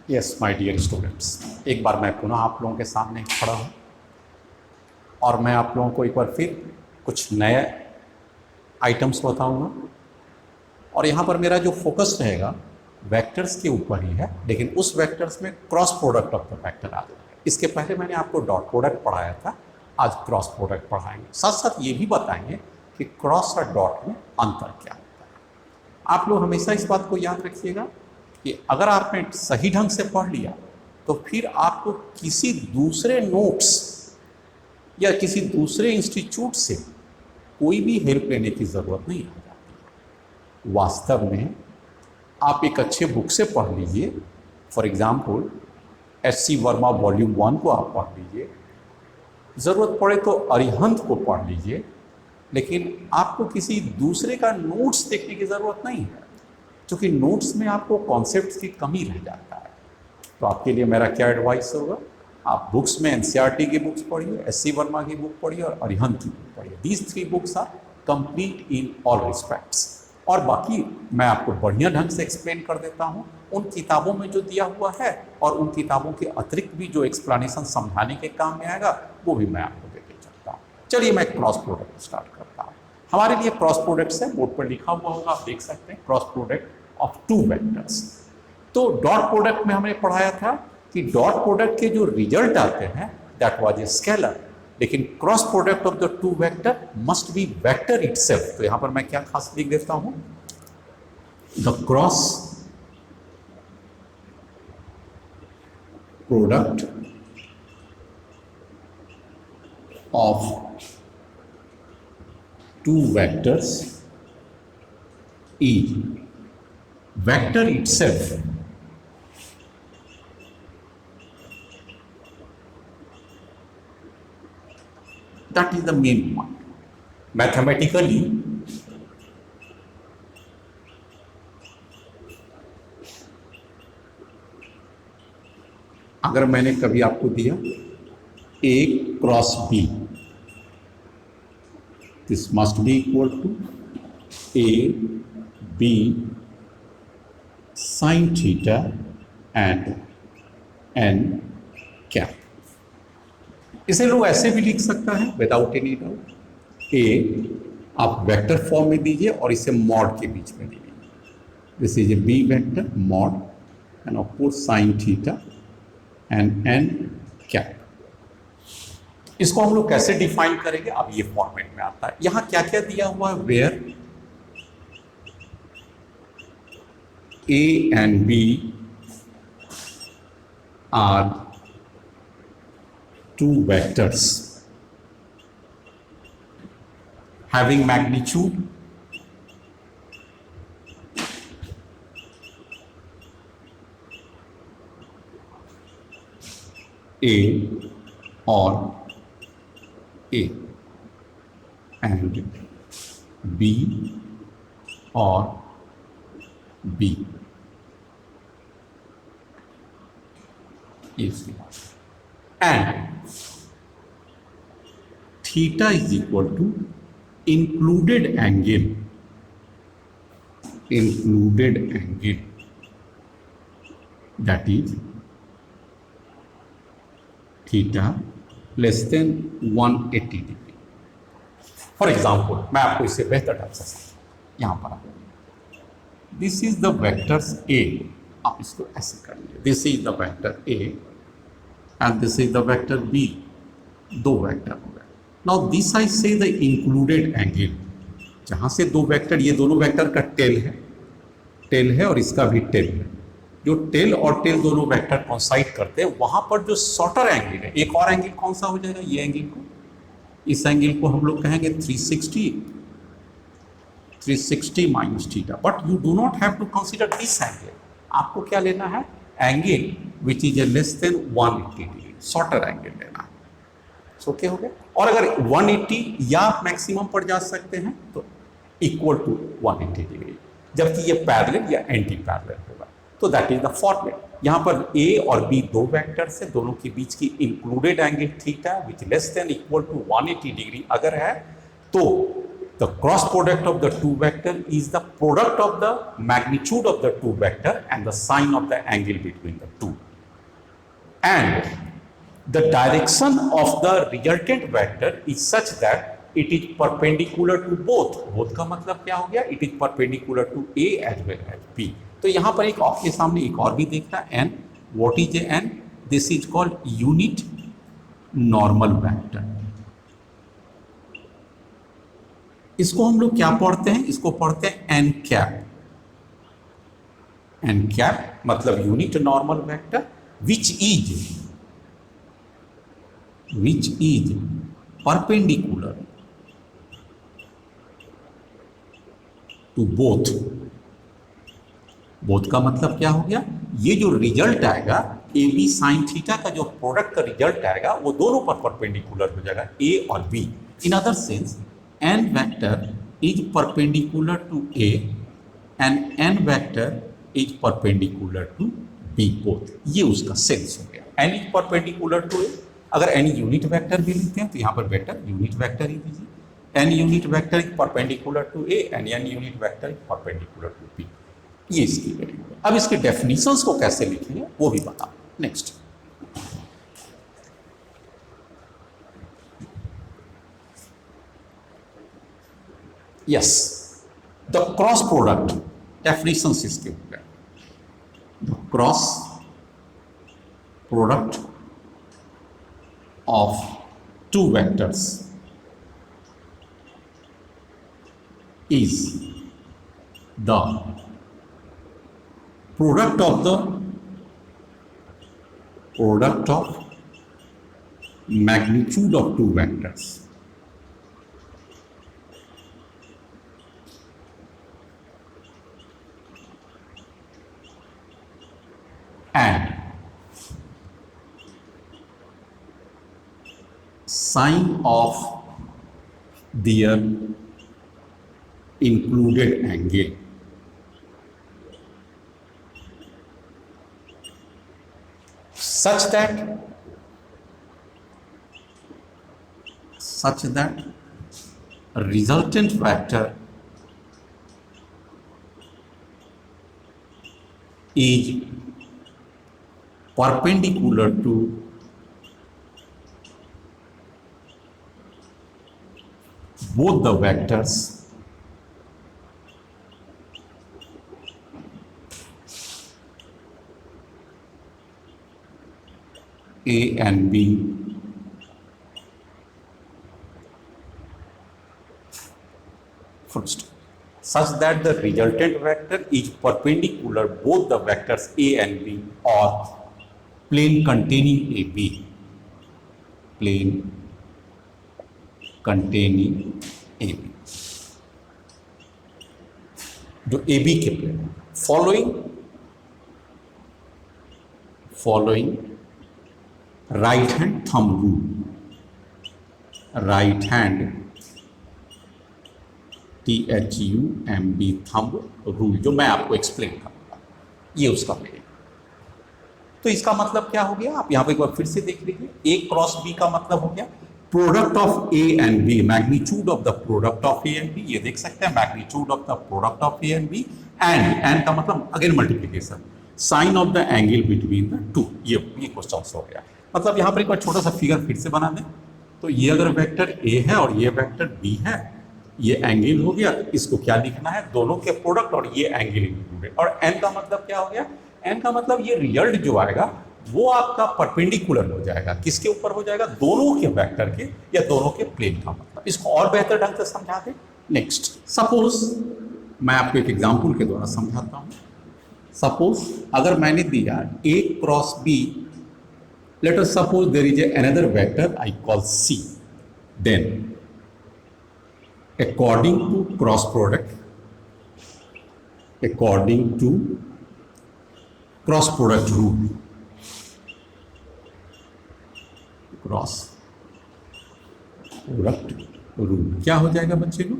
Yes my dear students, एक बार मैं पुनः आप लोगों के सामने खड़ा हूँ और मैं आप लोगों को एक बार फिर कुछ नए आइटम्स बताऊंगा। और यहाँ पर मेरा जो फोकस रहेगा वेक्टर्स के ऊपर ही है, लेकिन उस वेक्टर्स में cross product of the vector आ जाएगा। इसके पहले मैंने आपको डॉट प्रोडक्ट पढ़ाया था, आज क्रॉस प्रोडक्ट पढ़ाएंगे। साथ साथ ये भी बताएंगे कि क्रॉस और डॉट में अंतर क्या होता है। आप लोग हमेशा इस बात को याद रखिएगा कि अगर आपने सही ढंग से पढ़ लिया तो फिर आपको किसी दूसरे नोट्स या किसी दूसरे इंस्टीट्यूट से कोई भी हेल्प लेने की ज़रूरत नहीं आ जाती। वास्तव में आप एक अच्छे बुक से पढ़ लीजिए। For example SC. Verma volume 1 को आप पढ़ लीजिए, ज़रूरत पड़े तो अरिहंत को पढ़ लीजिए, लेकिन आपको किसी दूसरे का नोट्स देखने की ज़रूरत नहीं है, क्योंकि नोट्स में आपको कॉन्सेप्ट्स की कमी रह जाता है। तो आपके लिए मेरा क्या एडवाइस होगा, आप बुक्स में एनसीईआरटी की बुक्स पढ़िए, एस.सी. वर्मा की बुक पढ़िए और अरिहंत की बुक पढ़िए। These 3 books are complete in all respects. और बाकी मैं आपको बढ़िया ढंग से एक्सप्लेन कर देता हूँ उन किताबों में जो दिया हुआ है, और उन किताबों के अतिरिक्त भी जो एक्सप्लेनेशन समझाने के काम में आएगा वो भी मैं आपको देके चलता हूँ। चलिए मैं क्रॉस प्रोडक्ट स्टार्ट करता हूँ। हमारे लिए क्रॉस प्रोडक्ट्स है, बोर्ड पर लिखा हुआ होगा, आप देख सकते हैं, क्रॉस प्रोडक्ट ऑफ 2 वेक्टर्स। तो डॉट प्रोडक्ट में हमने पढ़ाया था कि डॉट प्रोडक्ट के जो रिजल्ट आते हैं दैट वाज ए स्केलर, लेकिन cross product of the 2 vector must be vector itself. तो यहां पर मैं क्या खास लिख देता हूं, the cross product of 2 vectors is vector itself that is the main point. Mathematically अगर मैंने कभी आपको दिया A cross B, this must be equal to A B sine theta and N cap. इसे लोग ऐसे भी लिख सकता है विदाउट एनी डाउट, ए आप वेक्टर फॉर्म में दीजिए और इसे मॉड के बीच में दीजिए। This is A B vector mod and of course sine theta and N cap. इसको हम लोग कैसे डिफाइन करेंगे, अब ये फॉर्मेट में आता है। यहां क्या क्या दिया हुआ है, where A and B are 2 vectors having magnitude A or A and B or B is and theta is equal to included angle that is theta less than 180 degree. For example मैं आपको इससे बेहतर ढंग से यहां पर this is the vectors A, आप इसको ऐसे कर लीजिए, this is the vector A and this is the vector B, 2 vector हो गए। नाउ दिस आई से द इंक्लूडेड एंगल, जहां से 2 वेक्टर, ये दोनों वेक्टर का टेल है और इसका भी टेल है। जो टेल और टेल दोनों वेक्टर कोसाइड करते हैं, वहां पर जो शॉर्टर एंगल है, एक और एंगल कौन सा हो जाएगा, ये एंगल को, इस एंगल को हम लोग कहेंगे 360 minus theta. But you do not have to consider this angle, आपको क्या लेना है, angle which is a less than 180 degree, shorter angle लेना है। ओके हो गया। और अगर 180 या मैक्सिमम पर जा सकते हैं तो इक्वल टू 180 डिग्री, जबकि ये पैरेलल या एंटी पैरेलल होगा। तो दैट इज द फॉर्मेट। यहाँ पर A और B 2 वेक्टर्स है, दोनों के बीच की included angle theta which less than equal to 180 degree अगर है तो The cross product of the two vector is the product of the magnitude of the two vector and the sine of the angle between the two. And the direction of the resultant vector is such that it is perpendicular to both. Both का मतलब क्या हो गया? It is perpendicular to A as well as B. तो यहाँ पर एक आपके सामने एक और भी देखता है n. What is n? This is called unit normal vector. इसको हम लोग क्या पढ़ते हैं? इसको पढ़ते हैं एन कैप. एन कैप मतलब unit normal vector which is perpendicular to both. Both का मतलब क्या हो गया? ये जो रिजल्ट आएगा ए बी साइन थीटा का जो प्रोडक्ट का रिजल्ट आएगा वो दोनों पर परपेंडिकुलर हो जाएगा, ए और B. In other sense n vector is perpendicular to A and n vector is perpendicular to B both. ये उसका सेंस हो गया. n is perpendicular to A. अगर n यूनिट वेक्टर भी लिखते हैं तो यहाँ पर बेटर यूनिट वेक्टर ही दीजिए. n unit vector is perpendicular to A and n unit vector is perpendicular to B. ये इसकी वैल्यू है. अब इसके डेफिनेशंस को कैसे लिखेंगे वो भी बता. Next, yes, the cross product definitions इसके हो गए. The cross product of two vectors is the product of magnitude of two vectors and sine of their included angle such that resultant vector is perpendicular to both the vectors A and B first, such that the resultant vector is perpendicular both the vectors A and B or plane containing AB. Plane containing AB. जो AB के plane following right hand thumb rule, right hand THUMB thumb rule जो मैं आपको explain करूंगा, ये उसका plane. तो इसका मतलब क्या हो गया? आप यहां पे एक बार फिर से देख लीजिए. A क्रॉस B का मतलब हो गया product of A and B, magnitude of the product of A and B. ये देख सकते हैं magnitude of the product of A and B. And का मतलब again multiplication, sine of the angle between the two. ये question हो गया. मतलब यहाँ पर एक बार छोटा सा फिगर फिर से बना दें. तो ये अगर वेक्टर A है और ये वेक्टर B है, ये एंगल हो गया. इसको क्या लिखना है? दोनों के प्रोडक्ट और ये एंगल इंक्लूडेड. और n का मतलब क्या हो गया? n का मतलब ये रिजल्ट जो आएगा वो आपका परपेंडिकुलर हो जाएगा. किसके ऊपर हो जाएगा? दोनों के वेक्टर के या दोनों के प्लेन का. मतलब इसको और बेहतर ढंग से समझा दें. नेक्स्ट, सपोज मैं आपको एक एग्जांपल के द्वारा समझाता हूँ. सपोज अगर मैंने दिया A cross B, let us suppose there is another vector I call C. Then according to cross product rule, क्या हो जाएगा बच्चे लोग?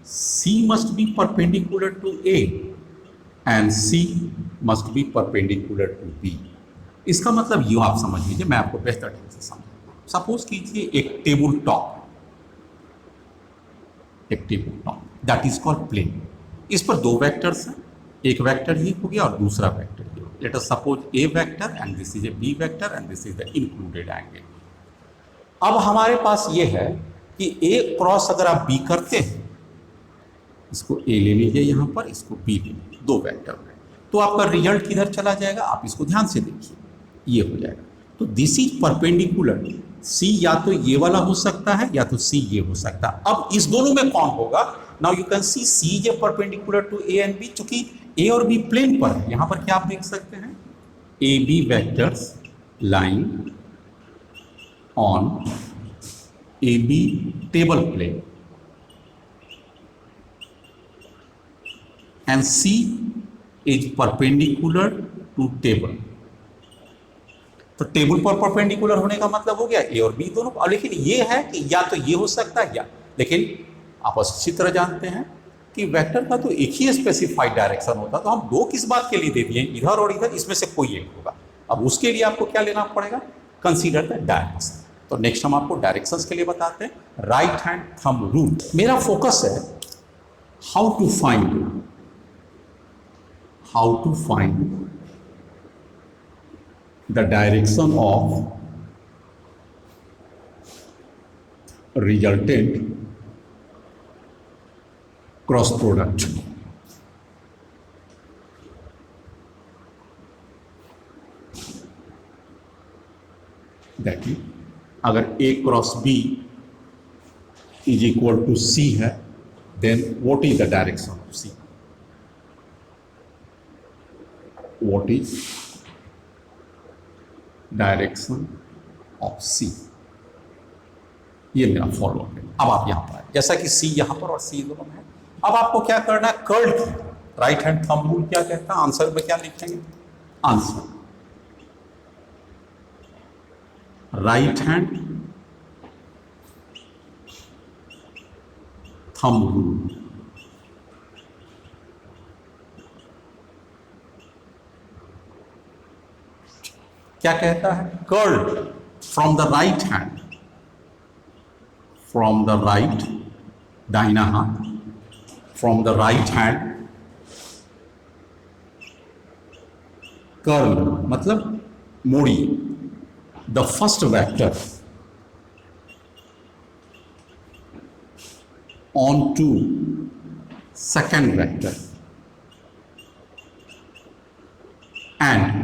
C must be perpendicular to A and C must be perpendicular to B. इसका मतलब यूँ आप समझ लीजिए, मैं आपको बेहतर ढंग से समझाता हूँ. सपोज कीजिए एक टेबल टॉप एक table now that is called plane. इस पर दो वेक्टर्स हैं, एक वेक्टर ही हो गया और दूसरा वेक्टर ही हो गया। Let us suppose A vector and this is A B vector and this is the included angle. अब हमारे पास ये है कि ए क्रॉस अगर आप बी करते हैं, इसको ए ले लीजिए यहाँ पर, इसको बी ले लीजिए, दो वेक्टर में, तो आपका रिजल्ट किधर चला जाएगा, आप इसको ध्यान से देखिए, ये हो जाएगा। तो दिस इज परपेंडिकुलर, सी या तो ये वाला हो सकता है या तो सी ये हो सकता है। अब इस दोनों में कौन होगा? Now you can see C is perpendicular to A and B, चूंकि ए और बी प्लेन पर है। यहां पर क्या आप देख सकते हैं, A B vectors line on A B table plane and C is perpendicular to table. तो टेबल पर परपेंडिकुलर होने का मतलब हो गया ए और बी दोनों। और लेकिन ये है कि या तो ये हो सकता है या, लेकिन आप अच्छी तरह जानते हैं कि वेक्टर का तो एक ही स्पेसिफाइड डायरेक्शन होता है, तो हम दो किस बात के लिए दे दिए, इधर और इधर, इसमें से कोई एक होगा। अब उसके लिए आपको क्या लेना पड़ेगा, कंसीडर द डायरेक्शन। तो नेक्स्ट हम आपको डायरेक्शंस के लिए बताते हैं राइट हैंड थंब रूल। मेरा फोकस है how to find the direction of resultant cross product। देखिए, अगर A cross B is equal to C है, then what is the direction of C? What is direction of C? ये मेरा follow up है। अब आप यहां पर, जैसा कि C यहां पर और C दोनों में है, अब आपको क्या करना है, कर्ल की राइट हैंड थंब रूल क्या कहता है, आंसर में क्या लिखेंगे, answer right hand thumb rule. क्या कहता है, curl from the right hand, from the right, दाहिना हाथ, from the right hand, curl मतलब मोड़िए, the first vector on to second vector and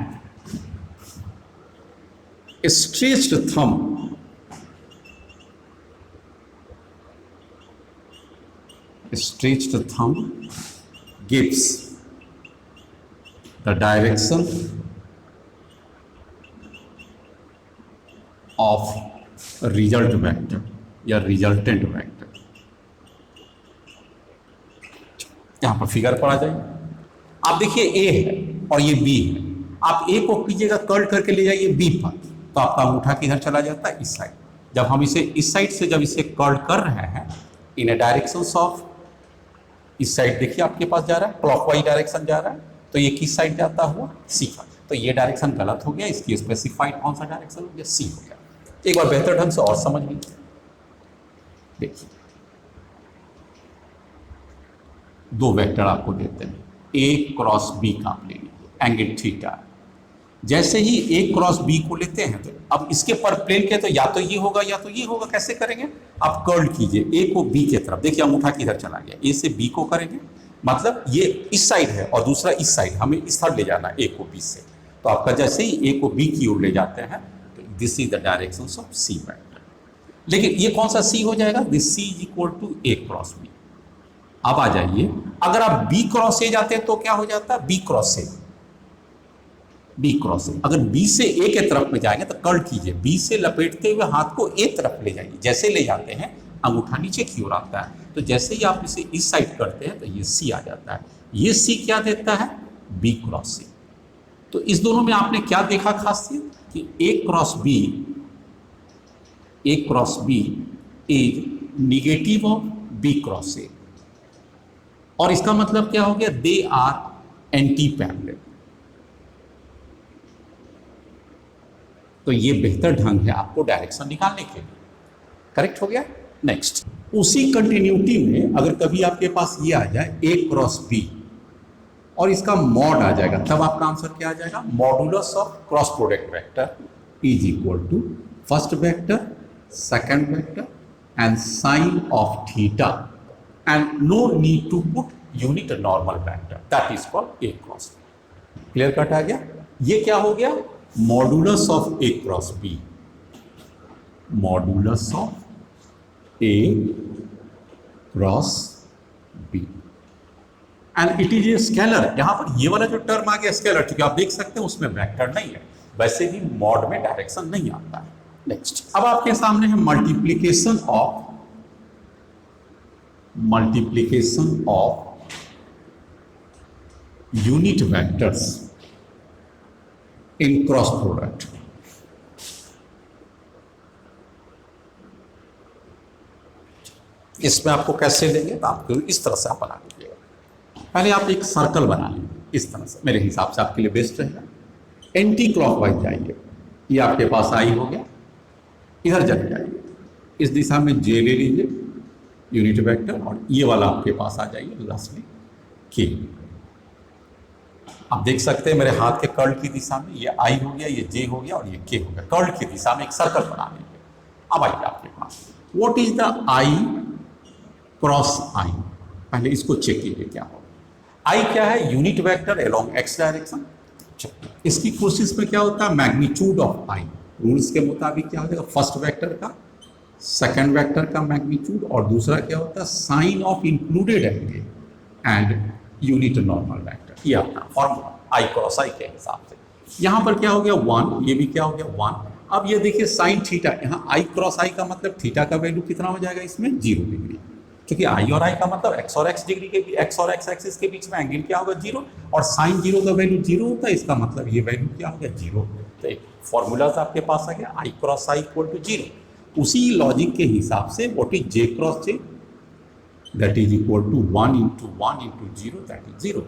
stretched thumb gives the direction of result vector या resultant vector। यहां पर figure पर आ जाइए, आप देखिए A है और ये B है, आप A को कीजिएगा कर्ल करके ले जाइए B पर, तो आपका अंगूठा किधर चला जाता है, इस साइड। जब हम इसे इस साइड से जब इसे कर्ल कर रहे हैं इन ए डायरेक्शन ऑफ, इस साइड देखिए आपके पास जा रहा है, क्लॉकवाइज डायरेक्शन जा रहा है, तो ये किस साइड जाता हुआ, सी का। तो ये डायरेक्शन गलत हो गया, इसकी स्पेसिफाइड कौन सा डायरेक्शन हो गया, सी हो गया। एक बार बेहतर ढंग से और समझ लीजिए, देखिए दो वेक्टर आपको देते हैं, ए क्रॉस बी का आप ले लीजिए, एंगल थीटा। जैसे ही ए क्रॉस बी को लेते हैं, तो अब इसके पर प्लेन के, तो या तो ये होगा या तो ये होगा। कैसे करेंगे, आप कर्ल कीजिए ए को बी के तरफ, देखिए अंगूठा किधर चला गया, ए से बी को करेंगे, मतलब ये इस साइड है और दूसरा इस साइड, हमें इस तरफ ले जाना ए को बी से। तो आपका जैसे ही ए को बी की ओर ले जाते हैं, तो this is the direction of C vector. लेकिन ये कौन सा सी हो जाएगा, this C is equal to A cross B. अब आ जाइए, अगर आप बी क्रॉस ए जाते हैं तो क्या हो जाता है, B cross A, B cross A. अगर बी से ए के तरफ में जाएंगे तो कर्ल कीजिए, बी से लपेटते हुए हाथ को ए तरफ ले जाइए, जैसे ले जाते हैं अंगूठा नीचे की ओर आता है, तो जैसे ही आप इसे इस साइड करते हैं तो ये सी आ जाता है। ये सी क्या देता है, बी क्रॉस सी। तो इस दोनों में आपने क्या देखा खासियत, कि A cross B is negative of B cross A, और इसका मतलब क्या हो गया, दे आर एंटी पैरेलल। तो ये बेहतर ढंग है आपको डायरेक्शन निकालने के लिए। करेक्ट हो गया। नेक्स्ट, उसी कंटिन्यूटी में अगर कभी आपके पास ये आ जाए ए क्रॉस बी और इसका मॉड आ जाएगा, तब आपका आंसर क्या आ जाएगा? Modulus of cross product vector is equal to first vector, second vector and sine of theta and no need to put unit normal vector, that is called A cross B. Clear cut आ गया? ये क्या हो गया? Modulus of A cross B, modulus of A cross B and it is a scalar. यहां पर ये वाला जो टर्म आ गया स्केलर, क्योंकि आप देख सकते हैं उसमें वेक्टर नहीं है, वैसे भी मॉड में डायरेक्शन नहीं आता है। नेक्स्ट, अब आपके सामने है multiplication of unit vectors in cross product. इसमें आपको कैसे लेंगे? तो आपको इस तरह से आप बना लीजिएगा। पहले आप एक सर्कल बना लीजिए इस तरह से, मेरे हिसाब से आपके लिए बेस्ट रहेगा। एंटी क्लॉकवाइज जाइए, ये आपके पास आई हो गया, इधर चले जाइए, इस दिशा में जे ले लीजिए यूनिट वेक्टर, और ये वाला आपके पास आ जाइए लास्टली के। आप देख सकते हैं मेरे हाथ के कर्ल की दिशा में ये आई हो गया, ये जे हो गया और ये के हो गया। कर्ल की दिशा में एक सर्कल बना लीजिए। अब आइए आपके पास, what is the I cross I? पहले इसको चेक कीजिए क्या होगा। आई क्या है? Unit vector along X direction. इसकी कोशिश में क्या होता है? Magnitude of I. रूल्स के मुताबिक क्या हो जाएगा? फर्स्ट वेक्टर का सेकंड वेक्टर का मैग्नीट्यूड, और दूसरा क्या होता है? Sine of included angle and unit normal vector. ये अपना फॉर्मूला आई क्रॉस आई के हिसाब से। यहां पर क्या हो गया? 1, ये भी क्या हो गया? 1। अब ये देखिए साइन थीटा, यहाँ आई क्रॉस आई का मतलब थीटा का वैल्यू कितना हो जाएगा इसमें? 0 डिग्री, क्योंकि आई और आई का मतलब एक्स और एक्स डिग्री के, एक्स और एक्स एक्सिस के बीच में एंगल क्या होगा? 0, और साइन 0 का वैल्यू 0 होता है, इसका मतलब ये वैल्यू क्या हो गया? 0। तो एक फॉर्मूलाज आपके पास आ गया, I cross I equal to 0। उसी लॉजिक के हिसाब से what is J cross J? That is equal to 1 into 1 into 0, that is 0।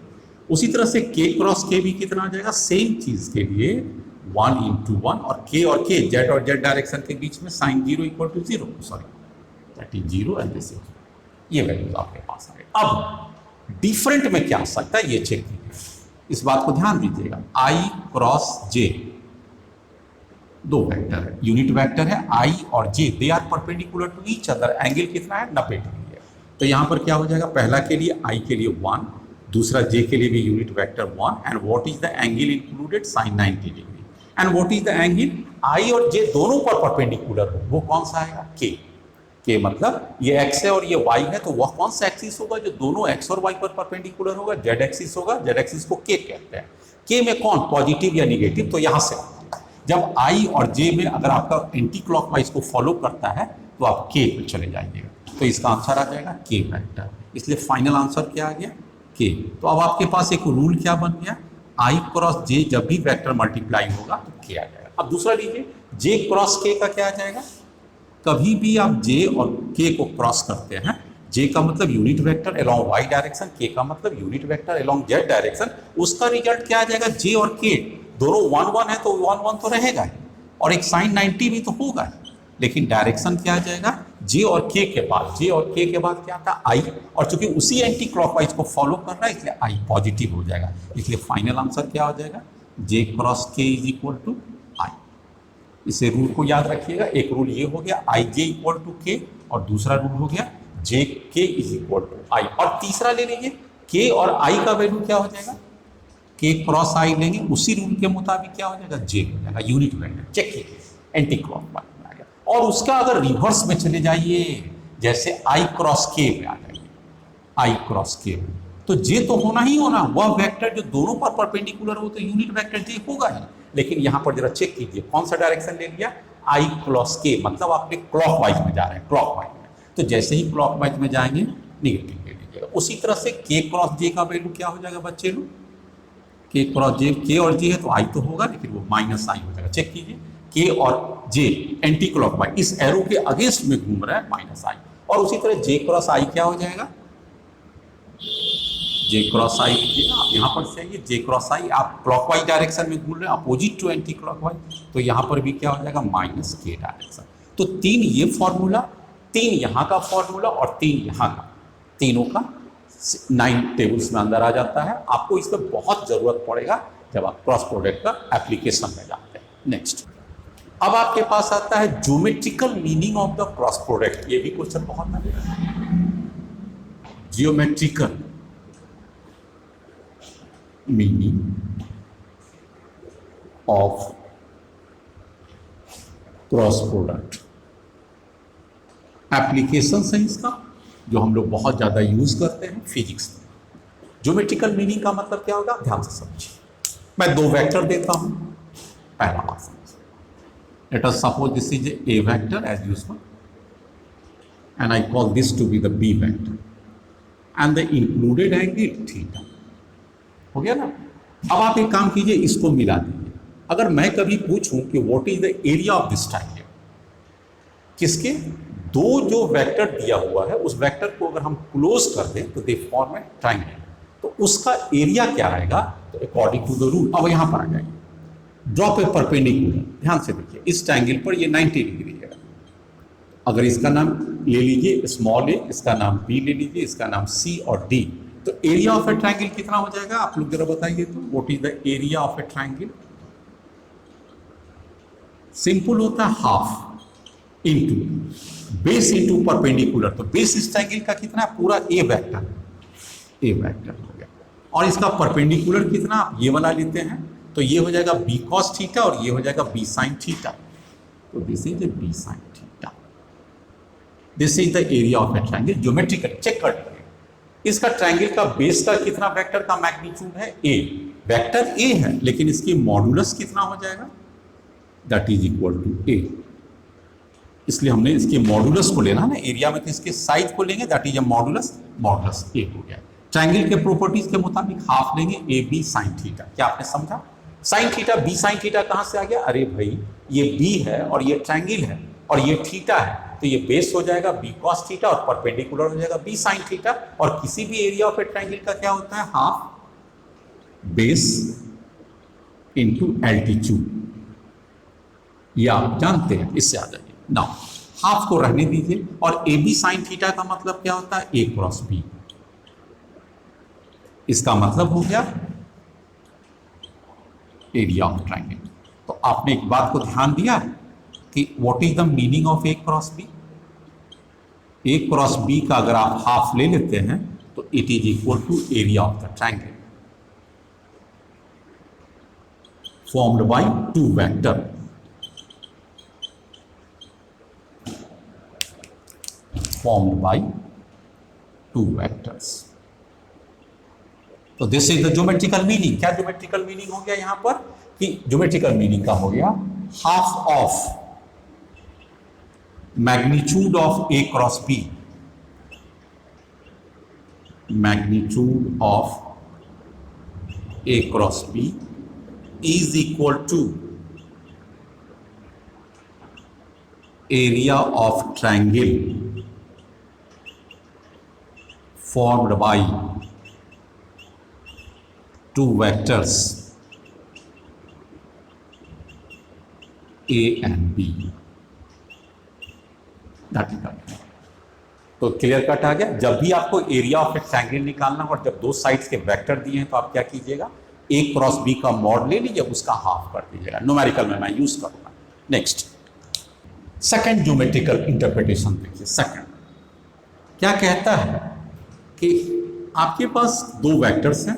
उसी तरह से के क्रॉस के भी कितना आ जाएगा? सेम चीज के लिए 1 इंटू 1, और के जेड और जेड डायरेक्शन के बीच में sine 0 equal to 0, sorry that is 0 and this is, ये वैल्यूज आपके पास आ गए। अब डिफरेंट में क्या आ सकता है ये चेक कीजिए, इस बात को ध्यान दीजिएगा। आई क्रॉस जे, दो वेक्टर है, यूनिट वेक्टर है आई और J, they are perpendicular to each other, angle कितना है? 90 डिग्री है। तो यहां पर क्या हो जाएगा? पहला के लिए आई के लिए 1, दूसरा जे के लिए भी unit vector 1, and what is the angle included? Sine 90 degree. And what is the angle I और जे दोनों पर परपेंडिकुलर हो, वो कौन सा आएगा? के मतलब ये x है और ये y है, तो वह कौन सा एक्सिस होगा जो दोनों x और y पर परपेंडिकुलर होगा? z एक्सिस होगा। z एक्सिस को k कहते हैं। k में कौन? पॉजिटिव या निगेटिव? तो यहां से जब i और j में अगर आपका एंटी क्लॉकवाइज को फॉलो करता है तो आप k पे चले जाइएगा, तो इसका आंसर आ जाएगा k वेक्टर। इसलिए फाइनल आंसर क्या आ गया? k। तो अब आपके पास एक रूल क्या बन गया? i क्रॉस j जब भी वेक्टर मल्टीप्लाई होगा तो k आ जाएगा। अब दूसरा लीजिए, j क्रॉस k का क्या आ जाएगा? कभी भी आप j और k को क्रॉस करते हैं, j का मतलब unit vector along y direction, k का मतलब unit vector along z direction, उसका रिजल्ट क्या आ जाएगा? j और k दोनों 1 1 है, तो 1 1 तो रहेगा ही, और एक साइन 90 भी तो होगा ही, लेकिन डायरेक्शन क्या आ जाएगा? j और k के बाद, j और k के बाद क्या आता है? i, और चूंकि उसी एंटी क्लॉकवाइज को फॉलो कर रहा है इसलिए i पॉजिटिव हो जाएगा। इसलिए फाइनल आंसर क्या हो जाएगा? j cross k is equal to i। इसे रूल को याद रखिएगा, एक रूल ये हो गया आई जे इक्वल टू के, और दूसरा रूल हो गया जे के इज इक्वल टू आई, और तीसरा ले लीजिए के और आई का वैल्यू क्या हो जाएगा? के क्रॉस आई लेंगे, उसी रूल के मुताबिक क्या हो जाएगा? जे हो जाएगा, यूनिट वेक्टर। चेक कीजिए, एंटी क्लॉकवाइज में आ गया। और उसका अगर रिवर्स में चले जाइए, जैसे आई क्रॉस के में आ जाइए, आई क्रॉस के में, तो जे तो होना ही होना, वह वेक्टर जो दोनों पर परपेंडिकुलर हो तो यूनिट वेक्टर जे होगा ही। लेकिन यहां पर जरा चेक कीजिए कौन सा डायरेक्शन ले लिया? आई क्रॉस के, मतलब आपके क्लॉकवाइज में जा रहे हैं, क्लॉकवाइज में। तो जैसे ही क्लॉकवाइज में जाएंगे निगेटिव ले लीजिएगा। उसी तरह से के क्रॉस जे का वैल्यू क्या हो जाएगा बच्चे लोग? के क्रॉस जे, के और जे है तो आई तो होगा, लेकिन वो माइनस आई हो जाएगा। चेक कीजिए, के और जे एंटी क्लॉकवाइज, इस एरो के अगेंस्ट में घूम रहा है, माइनस आई। और उसी तरह जे क्रॉस आई क्या हो जाएगा? जे क्रॉस आई लीजिएगा आप, यहाँ पर से आइए, जे क्रॉस आई आप क्लॉकवाइज डायरेक्शन में घूम रहे हैं, अपोजिट टू एंटी क्लॉकवाइज, तो यहाँ पर भी क्या हो जाएगा? माइनस के डायरेक्शन। तो 3 ये फॉर्मूला 3 यहाँ का फॉर्मूला और 3 यहाँ का, तीनों का 9 टेबल्स में अंदर आ जाता है। आपको इसमें बहुत जरूरत पड़ेगा जब आप क्रॉस प्रोडक्ट का एप्लीकेशन में जाते हैं। नेक्स्ट, अब आपके पास आता है geometrical meaning of the cross product. ये भी क्वेश्चन बहुत आएगा, geometrical meaning of cross product. Application है इसका जो हम लोग बहुत ज्यादा यूज करते हैं फिजिक्स में। ज्योमेट्रिकल मीनिंग का मतलब क्या होगा, ध्यान से समझिए। मैं 2 वेक्टर देता हूं, पहला बात समझिए। Let us suppose this is A vector as usual and I call this to be the B vector and the included angle theta. हो गया ना। अब आप एक काम कीजिए, इसको मिला दीजिए। अगर मैं कभी पूछूं कि what is the area of this triangle, किसके 2 जो वेक्टर दिया हुआ है उस वेक्टर को अगर हम क्लोज कर दें तो दे फॉर्म ए ट्रायंगल, तो उसका एरिया क्या आएगा, तो अकॉर्डिंग टू द रूल। अब यहां पर आ जाएंगे, ड्रॉप ए परपेंडिकुलर। ध्यान से देखिए, इस ट्रायंगल पर ये 90 डिग्री है। अगर इसका नाम ले लीजिए स्मॉल ए, इसका नाम बी ले लीजिए, इसका नाम सी और डी, तो एरिया ऑफ ए ट्रायंगल कितना हो जाएगा आप लोग जरा बताइए तो। What is the area of a triangle? Simple होता है half into base into perpendicular. तो बेस इस ट्रायंगल का कितना है, पूरा ए वेक्टर, ए वेक्टर हो गया। और इसका परपेंडिकुलर कितना, आप ये वाला लेते हैं तो ये हो जाएगा बी कॉस थीटा और ये हो जाएगा बी साइन थीटा। तो this is B sine theta. This is the area of a triangle. Geometrical check कर लीजिए, इसका ट्रायंगल का बेस का कितना वेक्टर का मैग्नीट्यूड है, ए। वेक्टर ए है लेकिन इसकी मॉडुलस कितना हो जाएगा, दैट इज इक्वल टू ए। इसलिए हमने इसके मॉडुलस को लेना ना एरिया में, तो इसके साइज को लेंगे, that is a modulus, modulus A हो गया। ट्रायंगल के प्रॉपर्टीज के मुताबिक हाफ लेंगे, ए बी साइन थीटा। क्या आपने समझा? Sine theta B sine theta कहां से आ गया, अरे भाई ये बी है और ये ट्रायंगल है और ये थीटा है, तो ये बेस हो जाएगा बी कॉस थीटा और परपेंडिकुलर हो जाएगा बी साइन थीटा। और किसी भी एरिया ऑफ ए ट्रायंगल का क्या होता है, हाफ बेस इंटू एल्टीट्यूड। ये आप जानते हैं, इससे आ जाइए। नाउ हाफ को रहने दीजिए, और ए बी साइन थीटा का मतलब क्या होता है, ए क्रॉस बी। इसका मतलब हो गया एरिया ऑफ ट्रायंगल। तो आपने एक बात को ध्यान दिया कि what is the meaning of A cross B. A cross B का अगर आप हाफ ले लेते हैं तो it is equal to area of the triangle formed by 2 vector. formed by 2 vectors. तो this is the geometrical meaning. क्या geometrical meaning हो गया यहां पर, कि ज्योमेट्रिकल मीनिंग का हो गया half of magnitude of A cross B, magnitude of A cross B is equal to area of triangle formed by 2 vectors A and B. तो क्लियर कट आ गया। जब भी आपको एरिया ऑफ ए ट्रायंगल निकालना और जब 2 साइड्स के वेक्टर दिए हैं तो आप क्या कीजिएगा, ए क्रॉस बी का मॉड ले लीजिए, उसका हाफ कर दीजिएगा। न्यूमेरिकल में मैं यूज करूंगा। नेक्स्ट, सेकंड ज्योमेट्रिकल इंटरप्रिटेशन देखिए। सेकंड क्या कहता है कि आपके पास 2 वेक्टर्स हैं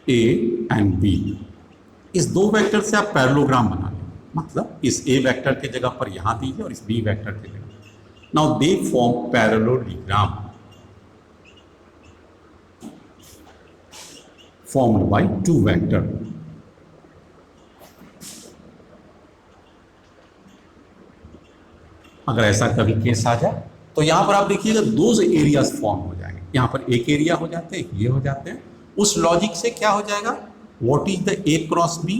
ए एंड बी। इस 2 वेक्टर से आप पैरेललोग्राम बना लें, मतलब इस ए वेक्टर के जगह पर यहां दीजिए और इस बी वेक्टर के जगह। Now they form parallelogram formed by 2 vector. अगर ऐसा कभी केस आ जाए तो यहां पर आप देखिएगा 2 एरियाज फॉर्म हो जाएंगे। यहां पर एक एरिया हो जाते हैं, ये हो जाते हैं। उस लॉजिक से क्या हो जाएगा, what is the A cross B.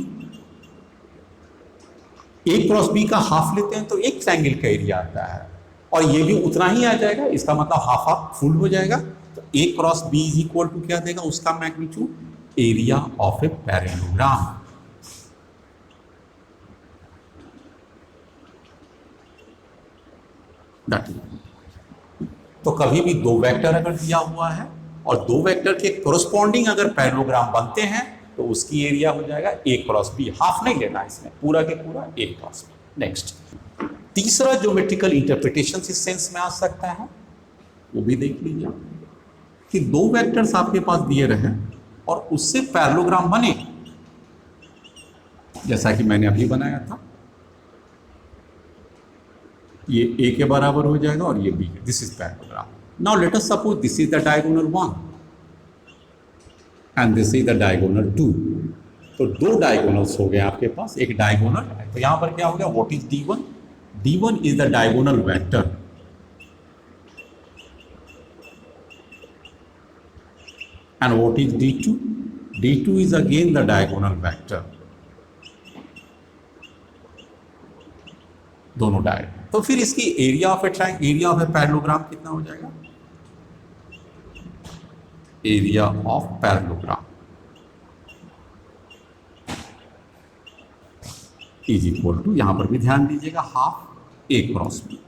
A cross B का हाफ लेते हैं तो एक ट्रायंगल का एरिया आता है, और ये भी उतना ही आ जाएगा। इसका मतलब हाफ हाफ फुल हो जाएगा। तो A cross B is equal to क्या देगा, उसका magnitude, area of a parallelogram. That is. तो कभी भी दो वेक्टर अगर दिया हुआ है और दो वेक्टर के कोरस्पॉन्डिंग अगर पैरेललोग्राम बनते हैं तो उसकी एरिया हो जाएगा ए क्रॉस बी। हाफ नहीं लेना इसमें, पूरा के पूरा ए क्रॉस बी। नेक्स्ट, तीसरा ज्योमेट्रिकल इंटरप्रिटेशन इस सेंस में आ सकता है, वो भी देख लीजिए कि दो वेक्टर्स आपके पास दिए रहे और उससे पैरेललोग्राम बने, जैसा कि मैंने अभी बनाया था। ये ए के बराबर हो जाएगा और ये बी है। This is parallelogram. Now let us suppose this is the diagonal 1 and this is the diagonal 2। तो दो डायगोनल्स हो गए आपके पास, एक डायगोनल। तो यहां पर क्या हो गया, what is D1? D1 is the diagonal vector and what is D2? D2 is again the diagonal vector, दोनों डायगोनल। तो फिर इसकी एरिया ऑफ ए पैरेललोग्राम कितना हो जाएगा? Area of parallelogram is equal to, यहां पर भी ध्यान दीजिएगा, हाफ ए क्रॉस बी।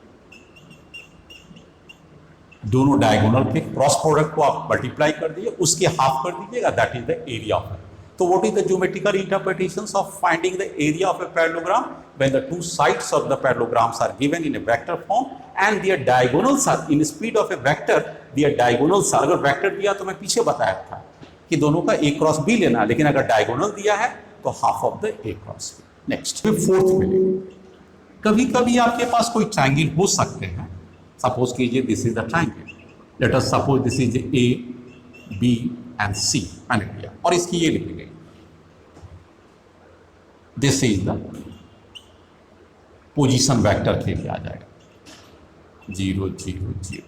दोनों डायगोनल के क्रॉस प्रोडक्ट को आप मल्टीप्लाई कर दीजिए, उसके हाफ कर दीजिएगा, that is the area of. तो what is the geometrical interpretations of finding the area of a parallelogram? When the two sides of the parallelograms are given in a vector form and their diagonals are in speed of a vector, their diagonals. अगर vector दिया तो मैं पीछे बताया था कि दोनों का ए क्रॉस बी लेना, लेकिन अगर डायगोनल दिया है तो half of the A cross B. Next, fourth मिलेगा। कभी कभी आपके पास कोई ट्रायंगल हो सकते हैं, सपोज कीजिए this is the triangle, let us suppose this is A B and C, मैंने लिया और इसकी ये लिखी गई, this is the position vector के लिए आ जाएगा 0 0 0।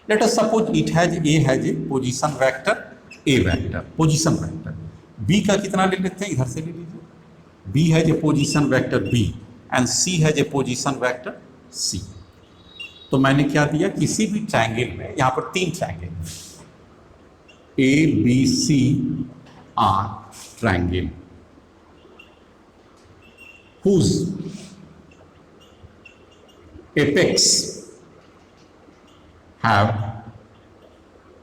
Let us suppose it has a has a position vector A vector, position vector. B का कितना ले लेते हैं, इधर से ले लीजिए, B has a position vector B and C has a position vector C. तो मैंने क्या दिया, किसी भी ट्रायंगल में, यहां पर तीन triangle, A B C are triangle whose apex have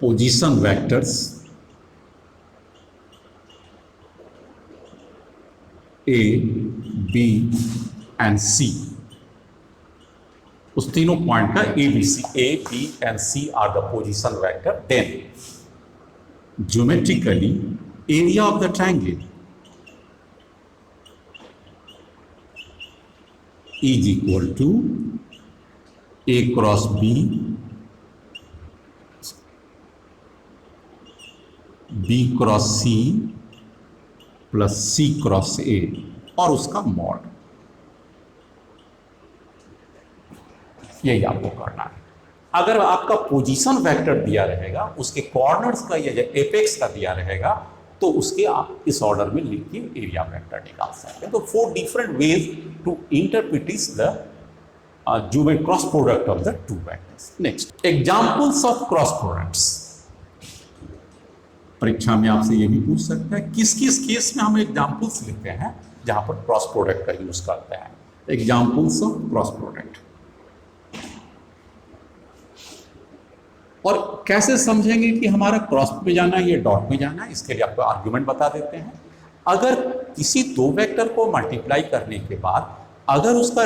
position vectors A, B and C। उस तीनों पॉइंट का A, B and C are the position vector, then geometrically area of the triangle is equal to A cross B, B cross C plus C cross A और उसका mod. यही आपको करना है। अगर आपका पोजीशन वेक्टर दिया रहेगा, उसके कॉर्नर्स का या एपेक्स का दिया रहेगा, तो उसके आप इस ऑर्डर में लिख के एरिया वेक्टर निकाल सकते हैं। तो 4 different ways to interpret the cross product of the two vectors. Next, examples of cross products. परीक्षा में आपसे ये भी पूछ सकता है किस किस केस में हम एग्जांपल्स लिखते हैं जहां पर क्रॉस प्रोडक्ट का यूज करते हैं। एग्जांपल्स ऑफ क्रॉस प्रोडक्ट, और कैसे समझेंगे कि हमारा क्रॉस में जाना है या डॉट में जाना है, इसके लिए आपको आर्ग्यूमेंट बता देते हैं। अगर किसी दो वेक्टर को मल्टीप्लाई करने के बाद अगर उसका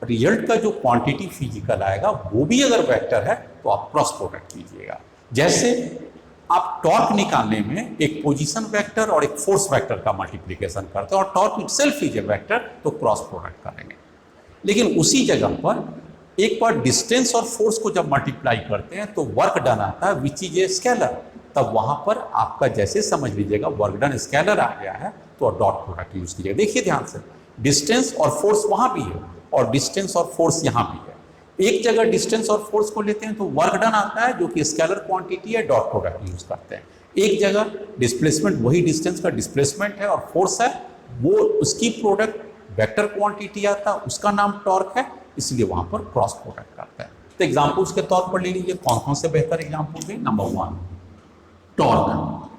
रिजल्ट का जो क्वांटिटी फिजिकल आएगा वो भी अगर वेक्टर है तो आप क्रॉस प्रोडक्ट कीजिएगा। जैसे आप टॉर्क निकालने में एक पोजीशन वेक्टर और एक फोर्स वेक्टर का मल्टीप्लिकेशन करते हैं और torque itself is A vector, तो क्रॉस प्रोडक्ट करेंगे। लेकिन उसी जगह पर एक बार डिस्टेंस और फोर्स को जब मल्टीप्लाई करते हैं तो वर्क डन आता है विच इज ए स्केलर, तब वहां पर आपका जैसे समझ लीजिएगा वर्क डन स्केलर आ गया है तो डॉट प्रोडक्ट यूज कीजिएगा। देखिए ध्यान से, डिस्टेंस और फोर्स वहां भी है और डिस्टेंस और फोर्स यहां भी है। एक जगह डिस्टेंस और फोर्स को लेते हैं तो वर्क डन आता है जो कि स्केलर क्वांटिटी है, डॉट प्रोडक्ट यूज करते हैं। एक जगह डिस्प्लेसमेंट, वही डिस्टेंस का डिस्प्लेसमेंट है और फोर्स है, वो उसकी प्रोडक्ट वेक्टर क्वांटिटी आता है, उसका नाम टॉर्क है, इसलिए वहां पर क्रॉस प्रोडक्ट करता है। तो एग्जांपल्स के तौर पर ले लीजिए कौन कौन से बेहतर एग्जांपल है। Number 1 torque.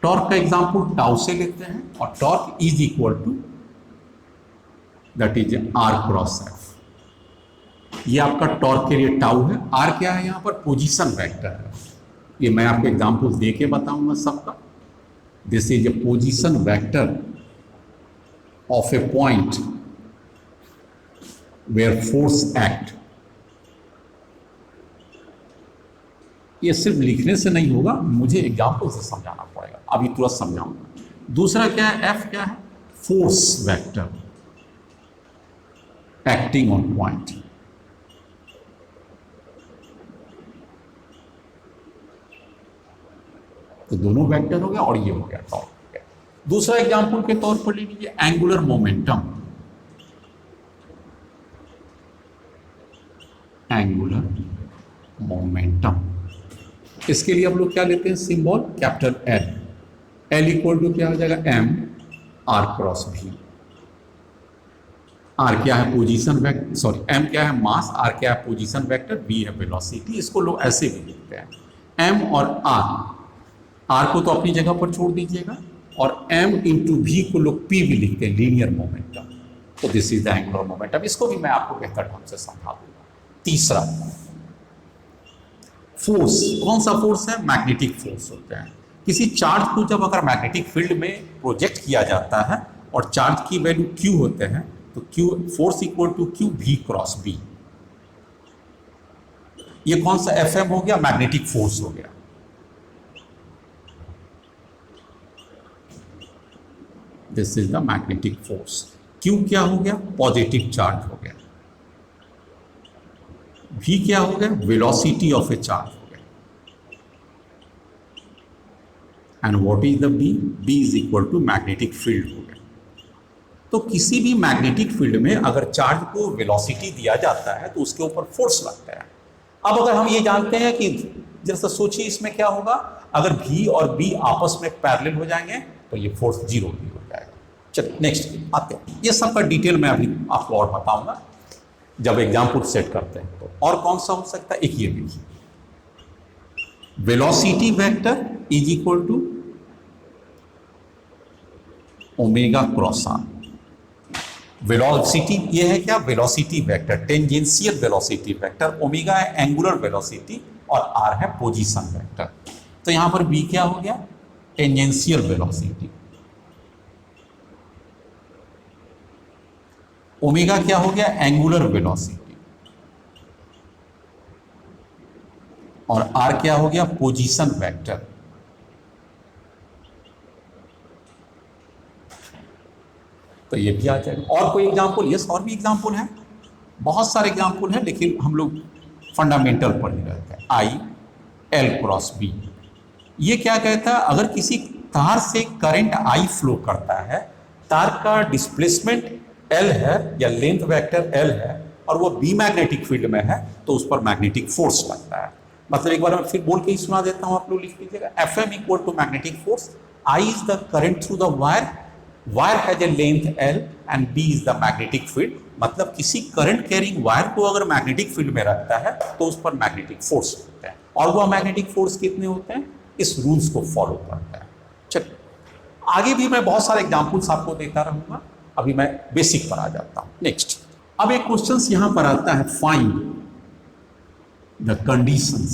टॉर्क का एग्जांपल टाउ से लेते हैं और torque is equal to that is R cross F. ये आपका टॉर्क के लिए टाउ है। आर क्या है यहाँ पर? पोजीशन वेक्टर है। ये मैं आपको एग्जांपल दे के बताऊंगा सबका। This is a position vector of a point where force act. ये सिर्फ लिखने से नहीं होगा, मुझे एग्जांपल से समझाना पड़ेगा। अभी तुरंत समझाऊंगा। दूसरा क्या है? एफ क्या है? Force vector acting on point. तो दोनों वेक्टर हो गया और ये हो गया टॉर्क हो गया। दूसरा एग्जांपल के तौर पर ले लीजिए एंगुलर मोमेंटम। एंगुलर मोमेंटम, इसके लिए हम लोग क्या लेते हैं? Symbol capital L. L equal to क्या हो जाएगा? M R cross V. R क्या है? पोजीशन वेक्टर, सॉरी एम क्या है? मास। आर क्या है? Position vector. बी है वेलोसिटी। इसको लोग ऐसे भी लिखते हैं एम और आर। आर को तो अपनी जगह पर छोड़ दीजिएगा, और एम इंटू भी को लोग पी भी लिखते हैं, लीनियर मोमेंटम। तो this is the angular momentum. इसको भी मैं आपको बेहतर ढंग से समझा दूंगा। तीसरा फोर्स। कौन सा फोर्स है? मैग्नेटिक फोर्स होते हैं। किसी चार्ज को जब अगर मैग्नेटिक फील्ड में प्रोजेक्ट किया जाता है और चार्ज की वैल्यू क्यू होते हैं, तो Q force equal to Q V cross B. ये कौन सा? एफ एम हो गया, मैग्नेटिक फोर्स हो गया। This is the magnetic force. Q क्या हो गया? पॉजिटिव चार्ज हो गया। भी क्या हो गया? वेलोसिटी ऑफ ए चार्ज हो गया। And what is the B? B is equal to magnetic field हो गया। तो किसी भी मैग्नेटिक फील्ड में अगर चार्ज को वेलोसिटी दिया जाता है तो उसके ऊपर फोर्स लगता है। अब अगर हम ये जानते हैं कि जैसा सोचिए इसमें क्या होगा, अगर भी और बी आपस में पैरेलल हो जाएंगे तो ये फोर्स जीरो भी हो जाएगा। चलिए नेक्स्ट आते हैं। ये सब का डिटेल मैं अभी आपको और बताऊंगा जब एग्जाम्पल सेट करते हैं। तो और कौन सा हो सकता है? एक ये देखिए, velocity vector is equal to omega cross R. Velocity ये है क्या? Velocity vector, tangential velocity vector. Omega है एंगुलर वेलोसिटी और आर है पोजीशन वेक्टर। तो यहां पर बी क्या हो गया? Tangential velocity. ओमेगा क्या हो गया? Angular velocity. और आर क्या हो गया? Position vector. तो ये भी आ जाएगा। और कोई एग्जांपल? यस, और भी एग्जांपल है, बहुत सारे एग्जांपल हैं, लेकिन हम लोग फंडामेंटल पढ़ ही रहते हैं। I L cross B. ये क्या कहता है? अगर किसी तार से करंट आई फ्लो करता है, तार का डिस्प्लेसमेंट एल है या लेंथ वेक्टर एल है, और वो बी मैग्नेटिक फील्ड में है, तो उस पर मैग्नेटिक फोर्स लगता है। मतलब एक बार मैं फिर बोल के ही सुना देता हूं, आप लोग लिख लीजिएगा। F M equal to magnetic force. I is the current through the wire, wire has a length L and B is the magnetic field. मतलब किसी करंट कैरिंग वायर को अगर मैग्नेटिक फील्ड में रखता है तो उस पर मैग्नेटिक फोर्स होता है। और वह मैग्नेटिक फोर्स कितने होते हैं? इस रूल्स को फॉलो करता है। चलिए आगे भी मैं बहुत सारे एग्जाम्पल्स आपको देता रहूंगा, अभी मैं बेसिक पर आ जाता हूं। नेक्स्ट, अब एक क्वेश्चन यहां पर आता है, find the conditions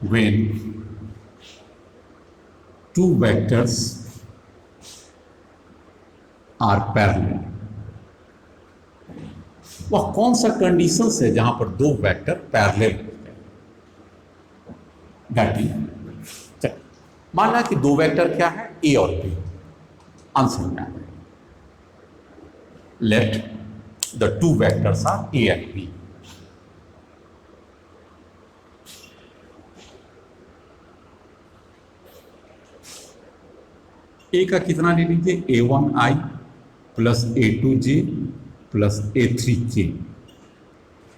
when two vectors are parallel। वह कौन सा कंडीशंस है जहां पर दो वेक्टर पैरेलल होते हैं? चलिए माना कि दो वेक्टर क्या है? ए और बी। आंसर क्या है? Let the two vectors are A and B. A का कितना ले लीजिए? a1i plus a2j plus a3k।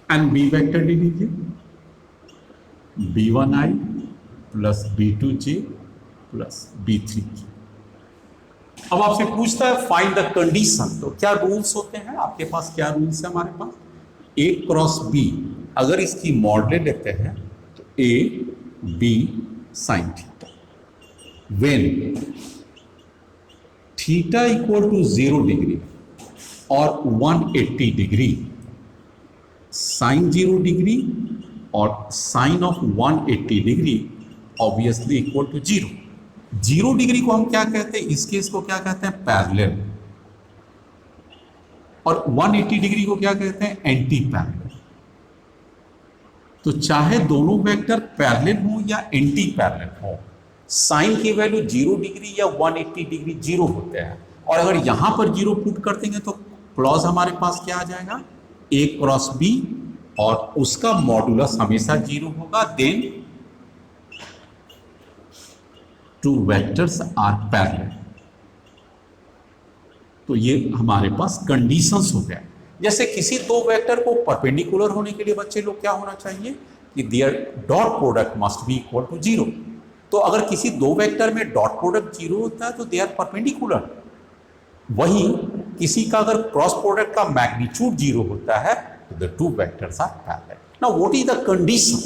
And B vector ले लीजिए b1i plus b2j plus b3k। अब आपसे पूछता है फाइंड द कंडीशन, तो क्या रूल्स होते हैं आपके पास? क्या रूल्स है हमारे पास? a क्रॉस b, अगर इसकी मॉडल लेते हैं तो a b sine theta. When theta equal to 0 degree, और 180 डिग्री, साइन 0 डिग्री और sine of 180 degree obviously equal to 0। 0 degree को हम क्या कहते हैं, इस केस को क्या कहते हैं, पैरेलल, और 180 डिग्री को क्या कहते हैं, एंटी पैरेलल। तो चाहे दोनों वेक्टर पैरेलल हो या एंटी पैरेलल हो, साइन की वैल्यू 0 डिग्री या 180 डिग्री 0 होते हैं। और अगर यहां पर 0 पुट कर देंगे तो क्लॉज हमारे पास क्या आ जाएगा, a क्रॉस b, और उसका मॉडुलस हमेशा 0 होगा, then two vectors are parallel. तो ये हमारे पास कंडीशंस हो गए। जैसे किसी दो वेक्टर को परपेंडिकुलर होने के लिए बच्चे लोग क्या होना चाहिए कि their dot product must be equal to 0। तो अगर किसी दो वेक्टर में डॉट प्रोडक्ट 0 होता है तो दे आर परपेंडिकुलर। वही किसी का अगर क्रॉस प्रोडक्ट का मैग्नीट्यूड 0 होता है तो the two vectors are parallel. Now what is the condition,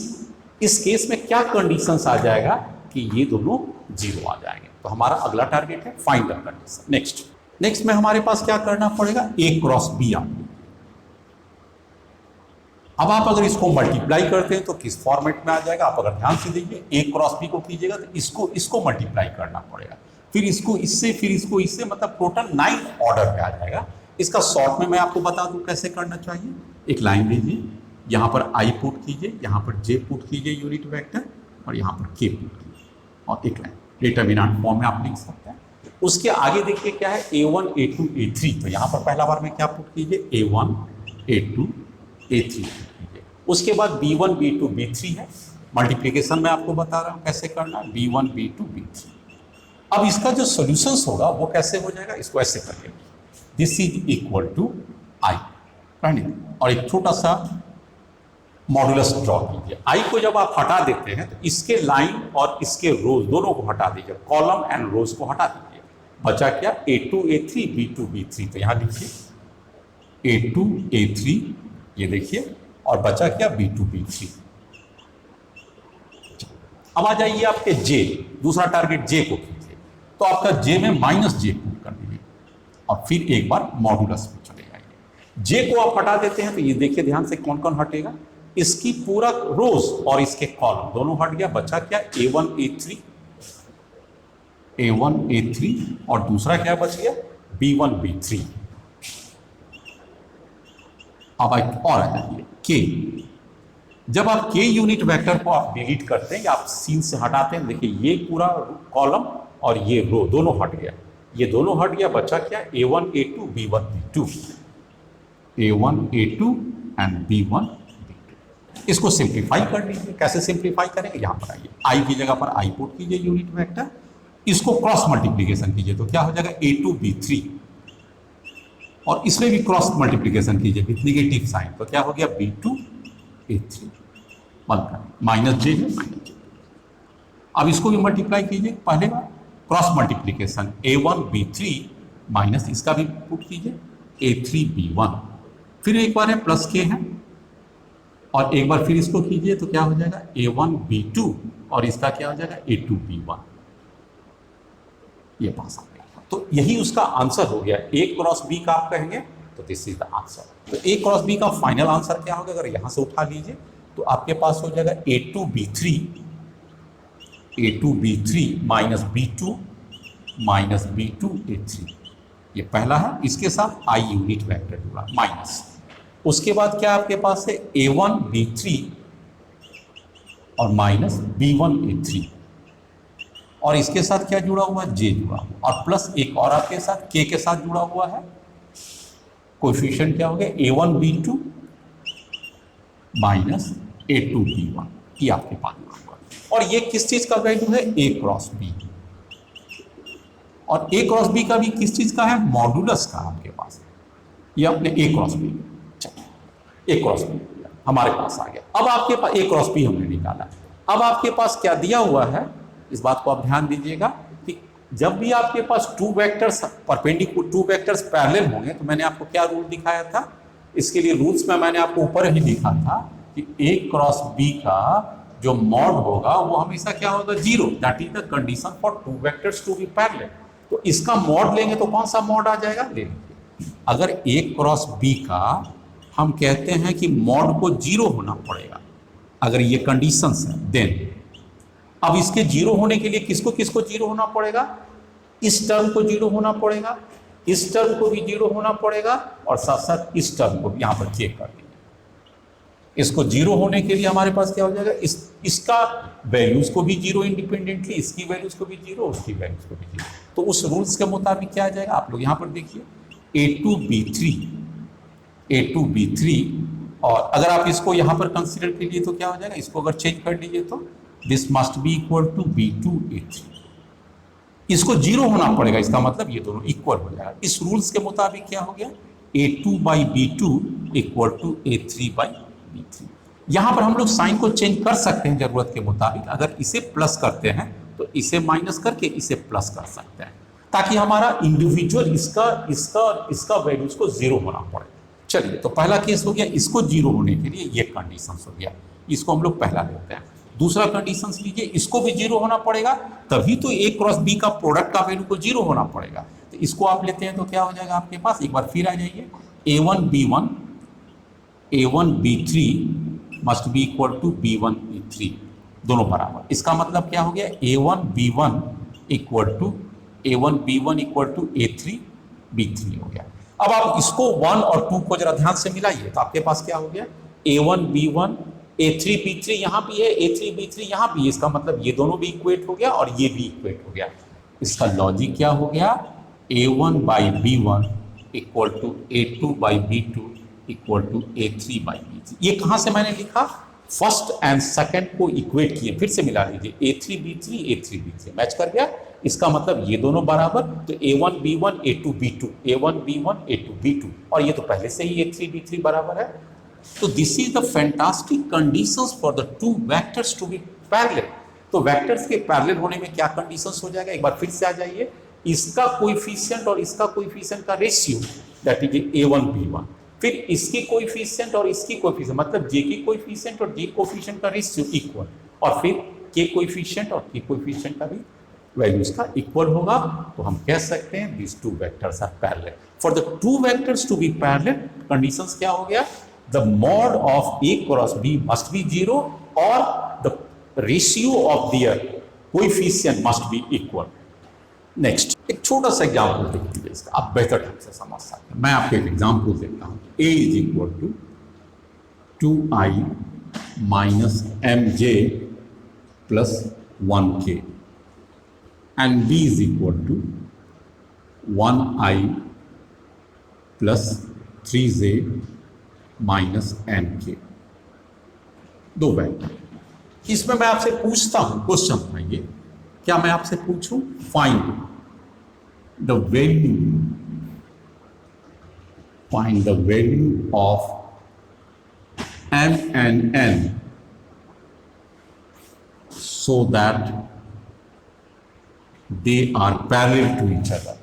इस केस में क्या कंडीशंस आ जाएगा कि ये दोनों 0 आ जाएंगे। तो हमारा अगला टारगेट है फाइंड द कंडीशन। नेक्स्ट में हमारे पास क्या करना पड़ेगा, a क्रॉस b आ। अब आप अगर इसको मल्टीप्लाई करते हैं तो किस फॉर्मेट में आ जाएगा, आप अगर ध्यान से देखिए, a क्रॉस b को कीजिएगा तो इसको मल्टीप्लाई करना पड़ेगा, फिर इसको इससे, फिर इसको इससे, मतलब टोटल 9 ऑर्डर पे आ जाएगा। इसका शॉर्ट में मैं आपको बता दूं कैसे करना चाहिए। एक लाइन लीजिए, यहाँ पर i पुट कीजिए, यहाँ पर j पुट कीजिए यूनिट वेक्टर, और यहाँ पर k पुट कीजिए, और एक लाइन डिटरमिनेंट फॉर्म में आप लिख सकते हैं। उसके आगे देखिए क्या है, a1 a2 a3। तो यहाँ पर पहला बार में क्या पुट कीजिए, a1 a2 a3 कीजिए। उसके बाद b1 b2 b3 है, मल्टीप्लिकेशन में आपको बता रहा हूँ कैसे करना, b1 b2 b3। अब इसका जो सॉल्यूशंस होगा वो कैसे हो जाएगा, इसको ऐसे करिए, this is equal to i, और एक छोटा सा मॉडुलस ड्रॉ कीजिए। i को जब आप हटा देते हैं तो इसके लाइन और इसके रोज दोनों को हटा दीजिए, कॉलम एंड रोज को हटा दीजिए। बचा क्या, a2 a3 b2 b3। तो यहां लिखिए a2 a3, ये देखिए, और बचा क्या, b2 b3। अब आ जाइए आपके j, दूसरा टारगेट j को कीजिए। तो आपका j में -j पुट कर दीजिए, और फिर एक बार मॉडुलस में चले जाइए। j को आप हटा देते हैं तो ये देखिए ध्यान से कौन कौन हटेगा, इसकी पूरा रोज और इसके कॉलम दोनों हट गया। बचा क्या, a1 a3, और दूसरा क्या बच गया, b1 b3। अब और आ जाइए k। जब आप k यूनिट वेक्टर को आप डिलीट करते हैं या आप सीन से हटाते हैं, देखिए ये पूरा कॉलम और ये रो दोनों हट गया, ये दोनों हट गया। बचा क्या, a1 a2 b1 b2, a1 a2 and b1 b2। इसको सिंप्लीफाई कर लीजिए। कैसे सिंप्लीफाई करेंगे, यहां पर आइए, i की जगह पर i पुट कीजिए यूनिट वेक्टर, इसको क्रॉस मल्टीप्लिकेशन कीजिए तो क्या हो जाएगा, a2 b3, और इसमें भी क्रॉस मल्टीप्लिकेशन कीजिए विथ नेगेटिव साइन, तो क्या हो गया, b2 a3, माइनस j है -j। अब इसको भी मल्टीप्लाई कीजिए, पहले बार cross multiplication, a1 b3 minus इसका भी पुट कीजिए a3 b1, फिर एक बार है प्लस k है, और एक बार फिर इसको कीजिए तो क्या हो जाएगा, a1 b2, और इसका क्या हो जाएगा, a2 b1। ये पास आ गया। तो यही उसका आंसर हो गया। a क्रॉस b का आप कहेंगे तो दिस इज द आंसर। तो a क्रॉस b का फाइनल आंसर क्या होगा, अगर यहां से उठा लीजिए तो आपके पास हो जाएगा a2 b3 minus b2 a3। ये पहला है, इसके साथ i यूनिट वेक्टर जुड़ा माइनस। उसके बाद क्या आपके पास है, a1 b3 और माइनस b1 a3, और इसके साथ क्या जुड़ा हुआ है, j जुड़ा हुआ, और प्लस एक और आपके साथ k के साथ जुड़ा हुआ है। कोएफिशिएंट क्या हो गया, a1 b2 minus a2 b1, ये आपके पास जुड़ा हुआ है। और ये किस चीज का वैल्यू है, a क्रॉस b, और a क्रॉस b का भी किस चीज का है, मॉडुलस का आपके पास। ये अपने a cross b, a cross b हमारे पास आ गया। अब आपके पास a क्रॉस b हमने निकाला। अब आपके पास क्या दिया हुआ है, इस बात को आप ध्यान दीजिएगा कि जब भी आपके पास टू वेक्टर्स पैरेलल होंगे, तो मैंने आपको क्या रूल दिखाया था, इसके लिए रूल्स में मैंने आपको ऊपर ही लिखा था कि a क्रॉस b का जो मॉड होगा वो हमेशा क्या होगा, 0, that is the condition for two vectors to be parallel. तो इसका मॉड लेंगे तो कौन सा मॉड आ जाएगा, ले लीजिए अगर ए क्रॉस बी का हम कहते हैं कि मॉड को जीरो होना पड़ेगा, अगर ये कंडीशंस है देन अब इसके जीरो होने के लिए किसको किसको जीरो होना पड़ेगा, इस टर्म को जीरो होना पड़ेगा, इस टर्म को भी जीरो होना पड़ेगा और साथ साथ इस टर्म को भी यहां पर चेक कर दीजिए। इसको जीरो होने के लिए हमारे पास क्या हो जाएगा, इसका वैल्यूज को भी जीरो इंडिपेंडेंटली, इसकी वैल्यूज को भी जीरो, उसकी वैल्यूज को भी जीरो। तो उस रूल्स के मुताबिक क्या आ जाएगा, आप लोग यहां पर देखिए A2B3 और अगर आप इसको यहां पर कंसीडर कीजिए तो क्या हो जाएगा, इसको अगर चेंज कर लीजिए तो this must be equal to B2A3। इसको जीरो होना पड़ेगा, इसका मतलब ये दोनों इक्वल हो जाएगा। इस रूल्स के मुताबिक क्या हो गया, A2/B2 इक्वल टू A3/B3। यहां पर हम लोग साइन को चेंज कर सकते हैं जरूरत के मुताबिक, अगर इसे प्लस करते हैं तो इसे माइनस करके इसे प्लस कर सकते हैं, ताकि हमारा इंडिविजुअल इसका वैल्यूज को जीरो होना पड़े। चलिए, तो पहला केस हो गया, इसको जीरो होने के लिए ये कंडीशंस हो गया, इसको हम लोग पहला लेते हैं। दूसरा कंडीशंस लीजिए, इसको भी जीरो होना पड़ेगा, तभी तो ए क्रॉस बी का प्रोडक्ट का वैल्यू को जीरो होना पड़ेगा। तो इसको आप लेते हैं तो क्या हो जाएगा आपके पास, एक बार फिर आ जाइए, A1B3 must be equal to B1B3, दोनों बराबर। इसका मतलब क्या हो गया, A1B1 इक्वल टू A3B3 हो गया। अब आप इसको 1 और 2 को जरा ध्यान से मिलाइए तो आपके पास क्या हो गया, A1B1 A3B3 यहाँ भी है, A3B3 यहाँ भी है, इसका मतलब ये दोनों भी इक्वेट हो गया और ये भी इक्वेट हो गया। इसका लॉजिक क्या हो गया, A1/B1 equal to A2/B2 equal to A3/B3। ये कहाँ से मैंने लिखा, फर्स्ट एंड सेकंड को इक्वेट किए, फिर से मिला लीजिए, A3B3 मैच कर गया, इसका मतलब ये दोनों बराबर, तो A1B1 A2B2 A1B1 A2B2, और ये तो पहले से ही A3B3 बराबर है। तो this is the fantastic conditions for the two vectors to be parallel. तो वेक्टर्स के पैरेलल होने में क्या कंडीशंस हो जाएगा, एक बार फिर से आ जाइए, इसका कोएफिशिएंट और इसका कोएफिशिएंट का रेशियो दैट इज A1B1, फिर इसकी कोएफिशिएंट और इसकी कोएफिशिएंट, मतलब J की कोएफिशिएंट और J कोएफिशिएंट का रेशियो इक्वल, और फिर K कोएफिशिएंट और K कोएफिशिएंट का भी वैल्यूज का इक्वल होगा। तो हम कह सकते हैं this two vectors are parallel. For the two vectors to be parallel, conditions क्या हो गया, the mod of A cross B must be zero और the ratio of their coefficient must be equal. Next, एक छोटा सा example देख लीजिए, इसका आप बेहतर ढंग से समझ सकते हैं। मैं आपको एक एग्जाम्पल देता हूं, A is equal to 2i minus mj plus 1k and B is equal to 1i plus 3j minus nk, दो वेक्टर। इसमें मैं आपसे पूछता हूं, क्वेश्चन बनाइए, क्या मैं आपसे पूछूं, find the value of m and n so that they are parallel to each other।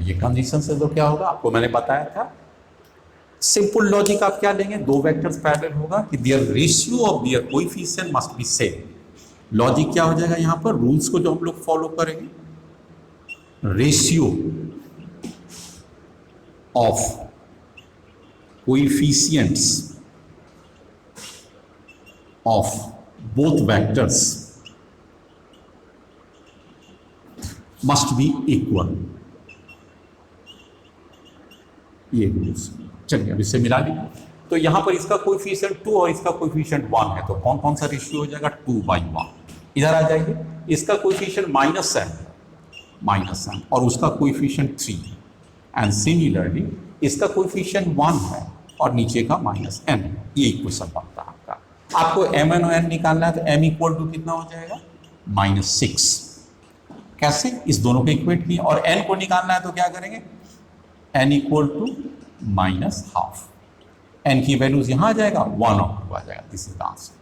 ये कंडीशन से तो क्या होगा, आपको मैंने बताया था, सिंपल लॉजिक आप क्या लेंगे, दो वेक्टर्स पैरेलल होगा कि their ratio of their coefficient must B same. Logic क्या हो जाएगा यहां पर, रूल्स को जो हम लोग फॉलो करेंगे, ratio of coefficients of both vectors must be equal, ये रूल्स। चलिए अब इससे मिला लीजिए, तो यहां पर इसका कोएफिशिएंट 2 और इसका कोएफिशिएंट 1 है, तो कौन कौन सा रेशियो हो जाएगा, 2/1। इधर आ जाइए, इसका कोएफिशिएंट -m और उसका कोएफिशिएंट 3, एंड सिमिलरली इसका कोएफिशिएंट 1 है और नीचे का -n, ये इक्वेशन बनता है आपका। आपको mn और n निकालना है, तो m इक्वल टू कितना हो जाएगा, -6। कैसे, इस दोनों को इक्वेट किए, और n को निकालना है तो क्या करेंगे, n इक्वल टू -12, n की वैल्यूज यहां आ जाएगा, 1 और 2 आ जाएगा, दिस इज द आंसर।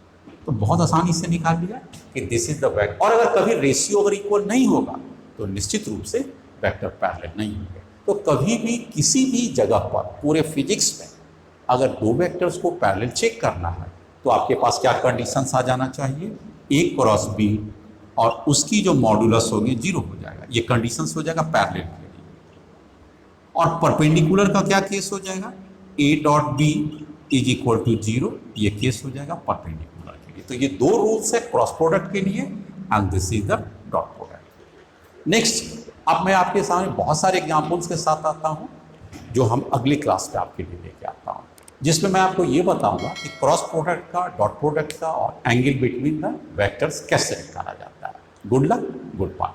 तो बहुत आसानी से निकाल लिया कि दिस इज द वेक्टर। और अगर कभी रेशियो अगर इक्वल नहीं होगा तो निश्चित रूप से वेक्टर पैरेलल नहीं होंगे। तो कभी भी किसी भी जगह पर पूरे फिजिक्स में अगर दो वेक्टर्स को पैरेलल चेक करना है तो आपके पास क्या कंडीशंस आ जाना चाहिए, ए क्रॉस बी और उसकी जो मॉडुलस होगी 0 हो जाएगा, ये कंडीशंस हो जाएगा पैरेलल के लिए। और परपेंडिकुलर का क्या केस हो जाएगा, A dot B is equal to 0, ये केस हो जाएगा परपेंडिकुलर के लिए। तो ये दो रूल्स है क्रॉस प्रोडक्ट के लिए and this is the dot product. Next, अब मैं आपके सामने बहुत सारे एग्जाम्पल्स के साथ आता हूँ जो हम अगली क्लास पे आपके लिए लेके आता हूँ, जिसमें मैं आपको ये बताऊंगा कि क्रॉस प्रोडक्ट का, डॉट प्रोडक्ट का और एंगल बिटवीन द वेक्टर्स कैसे निकाला जाता है। Good luck, good bye.